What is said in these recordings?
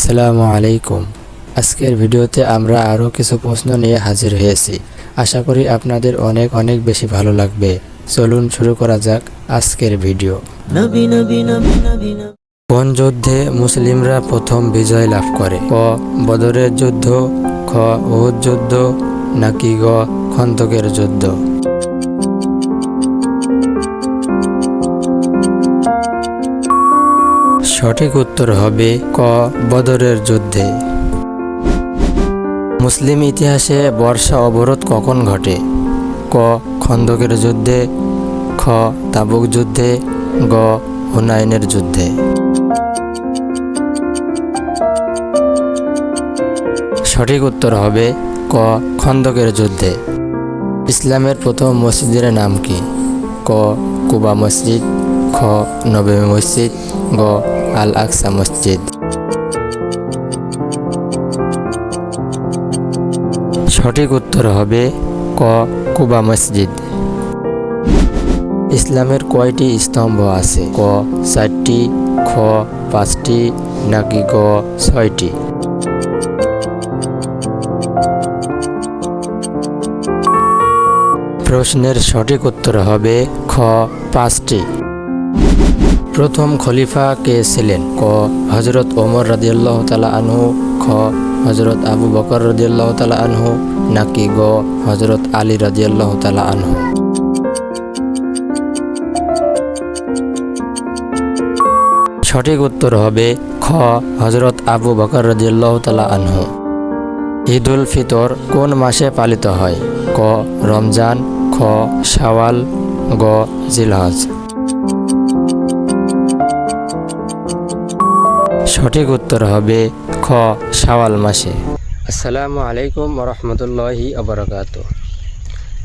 আসসালামু আলাইকুম। আজকের ভিডিওতে আমরা আরও কিছু প্রশ্ন নিয়ে হাজির হয়েছি। আশা করি আপনাদের অনেক অনেক বেশি ভালো লাগবে। চলুন শুরু করা যাক আজকের ভিডিও। কোন যুদ্ধে মুসলিমরা প্রথম বিজয় লাভ করে? ক বদরের যুদ্ধ, খ উহুদ যুদ্ধ, নাকি গ খন্দকের যুদ্ধ? সঠিক উত্তর হবে ক বদরের যুদ্ধে। মুসলিম ইতিহাসে বর্ষা অবরোধ কখন ঘটে? ক খন্দকের যুদ্ধে, খ তাবুক যুদ্ধে, গ হুনাইনের যুদ্ধে? সঠিক উত্তর হবে ক খন্দকের যুদ্ধে। ইসলামের প্রথম মসজিদের নাম কি? ক কুবা মসজিদ, খ নববী মসজিদ, গ আল আকসা মসজিদ? সঠিক উত্তর হবে ক কুবা মসজিদ। ইসলামের কয়টি স্তম্ভ আছে? ক 4টি, খ 5টি, নাকি গ 6টি? প্রশ্নের সঠিক উত্তর হবে খ 5টি। প্রথম খলিফা কে ছিলেন? ক হযরত ওমর রাদিয়াল্লাহু তাআলা আনহু, খ হযরত আবু বকর রাদিয়াল্লাহু তাআলা আনহু, নাকি গ হযরত আলী রাদিয়াল্লাহু তাআলা আনহু? সঠিক উত্তর হবে খ হযরত আবু বকর রাদিয়াল্লাহু তাআলা আনহু। ঈদুল ফিতর কোন মাসে পালিত হয়? ক রমজান, খ শাওয়াল, গ জিলহজ? সঠিক উত্তর হবে খ শাওয়াল মাসে। আসসালামু আলাইকুম ওয়া রাহমাতুল্লাহি ওয়া বারাকাতুহু।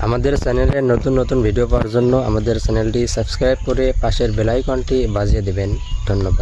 আমাদের চ্যানেলে নতুন নতুন ভিডিও পাওয়ার জন্য আমাদের চ্যানেলটি সাবস্ক্রাইব করে পাশের বেল আইকনটি বাজিয়ে দেবেন। ধন্যবাদ।